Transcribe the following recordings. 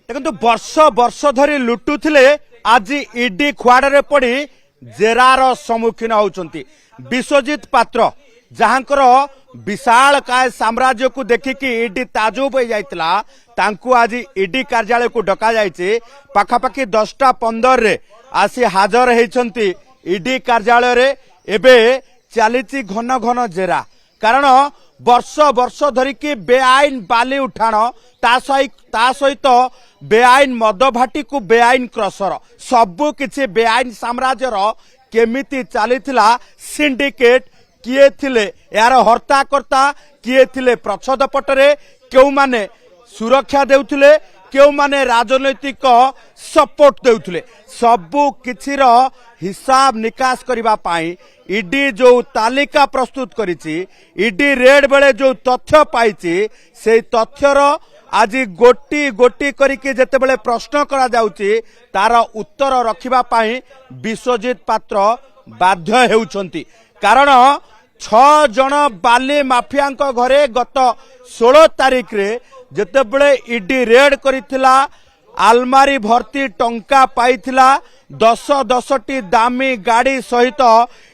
देखो वर्ष वर्ष धरी लुटुले आज ईडी खुआड़े पड़ी जेरार सम्मुखीन होती विश्वजित पात्र जहांकर विशाल काय साम्राज्य को देखिकी ईडी ताजुब हो जाइतिला तांकु आज ईडी कार्यालय को डका जाइए पाखापाखि 10टा 15 रे आसी हाजर होती ईडी कार्यालय रे एबे चली घन घन जेरा कारण वर्ष वर्ष धरिकी बेआईन बाली उठाण ता सहित बेआईन मद भाटी को बेआईन क्रसर सबु किछि बेआईन साम्राज्यर केमिति चलीथिला सिंडिकेट किए थिले यार हर्ताकर्ता किए थिले प्रच्छद पटरे केउ माने सुरक्षा देउथिले केउ माने राजनैतिक सपोर्ट देउथिले सबु किछिर हिसाब निकास करिबा पाई ईडी जो तालिका प्रस्तुत करिछि ईडी रेड बेले जो तथ्य पाइछि से तथ्यर आज गोटी गोटी करिके जेतेबेले प्रश्न करा जाउछि तार उत्तर रखिबा पाई विश्वजित पात्र बाध्य हेउछंती कारण 6 जन बाली माफिया घरे गत 16 तारिख रे जेतेबेले ईडी रेड करिथिला आलमारी भर्ती टंका पाइथिला 10-10टी दामी गाड़ी सहित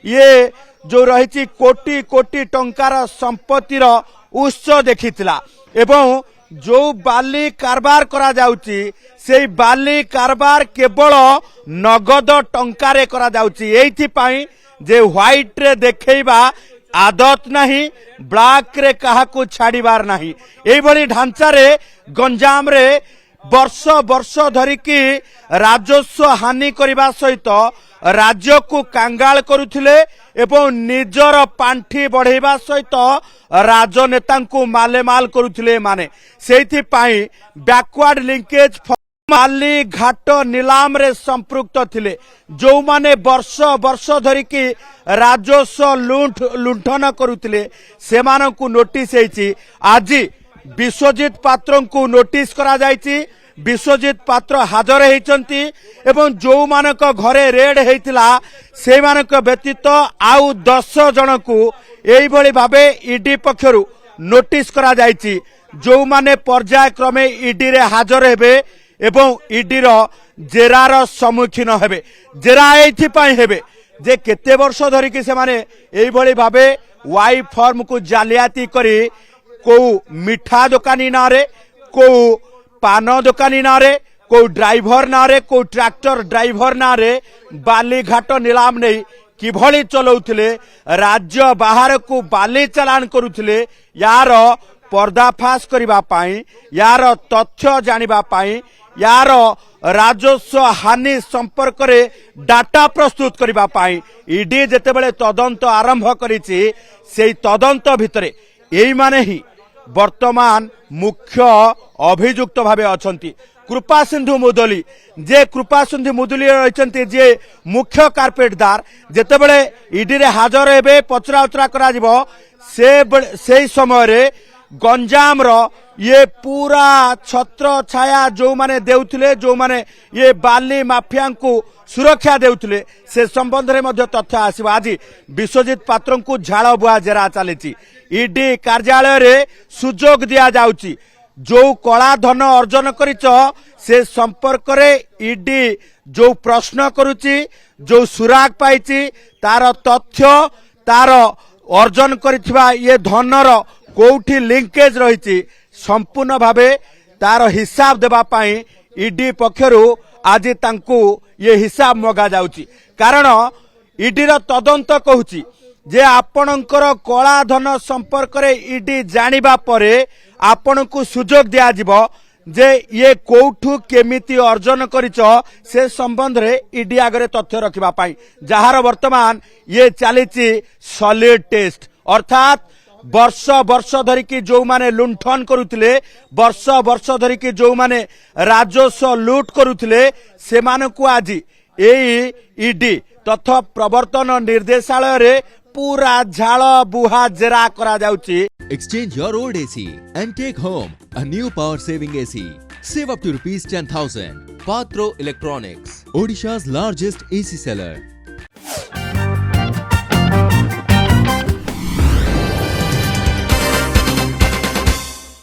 ये जो रही कोटी कोटी टंकार संपत्तिर उत्स देखिथिला एवं जो बाली कारबार करा जाउची से बाली कारबार केवल नगद टंकारे करा जाउची एथि पई जे व्हाइट रे देखैबा आदत नहीं ब्लैक रे कहा को छाड़ीबार नहीं एई भली ढांचा रे गंजाम रे वर्ष वर्ष धरिकी राजस्व हानि करने सहित राज्य को कांगाल करुथिले एवं निजर पांठी बढ़ेबा सहित राजनेता को मालेमाल करुथिले माने सेथि पाई बैकवर्ड लिंकेज माली घाट नीलाम रे संपृक्त थिले जो माने वर्ष वर्ष धरिकी राजस्व लुंठन करुथिले सेमानकु नोटिस हेछि आज विश्वजित पात्र को नोटिस करा जायछि विश्वजित पात्र हाजर होती एवं जो मानक घरे रेड होता से मानक व्यतीत आउ 10 जन को यही भली भाबे ईडी पक्षरु नोटिस करा जायछि जो माने पर्याय क्रमे ईडी रे हाजर हेबे एवं ईडी रो जेरार सम्मुखीन हेबे जेरा एथि पई हेबे जे केते वर्ष धरिकी से माने एही भली भाबे वाई फॉर्म को जालियाती करी को मिठा दुकानी नारे को पान दुकानी नारे को ड्राइवर नारे को ट्रैक्टर ड्राइवर नारे बाली घाट नीलाम नहीं किभली चलाउथिले राज्य बाहर को बाली चालान करुथिले यार पर्दाफाश करिबा पाई यार तथ्य जानिबा पाई यार राजस्व हानि संपर्क रे डाटा प्रस्तुत करिबा पाई ईडी जेतेबेले तदंत आरंभ करिछि सेई तदंत भितरे एई माने ही वर्तमान मुख्य अभियुक्त भावे अछंती कृपा सिंधु मुदली जे कृपा सिंधु मुदली रहिसंती जे मुख्य कार्पेटदार जेतेबेले ईडी रे हाजर हेबे पचरा उचरा करा जिवो से समय रे गंजाम रो ये पूरा छत्र छाया जो माने देउथिले जो माने ये बाली माफिया को सुरक्षा देउथिले से संबंध रे मध्य तथ्य आसीबा आज विश्वजित पात्र को झाड़ बुआ जेरा चली ईडी कार्यालय रे सुजोग दिया जाउची जो कला धन अर्जन करिच से संपर्क रे ईडी जो प्रश्न करुची जो सुराग पाइची तार तथ्य तार अर्जन करिथिबा ये धनर कोठी लिंकेज रही संपूर्ण भावे तार हिसाब देबा पाई ईडी पक्षरु आज तांकु ये हिसाब मगा जाउची कारण ईडी रो तदंत कहूची जे आपणकर कला धन संपर्क रे ईडी जानिबा परे आपणकु सुजोग दिया जिवो जे ये कोठु केमिति अर्जन करिच से संबंध रे ईडी आगरे तथ्य रखिबा पाई जहार वर्तमान ये चलीची सॉलिड टेस्ट अर्थात वर्ष वर्ष धरिकी जो माने लुंठन करुथिले वर्ष वर्ष धरिकी जो माने राजस्व लूट करुथिले से मानकु आज एई ईडी तथा प्रवर्तन निर्देशालय रे पूरा झाड़ बुहा जेरा करा जाउची। Exchange your old AC and take home a new power saving AC. Save up to ₹10,000. Patro Electronics, Odisha's largest AC seller.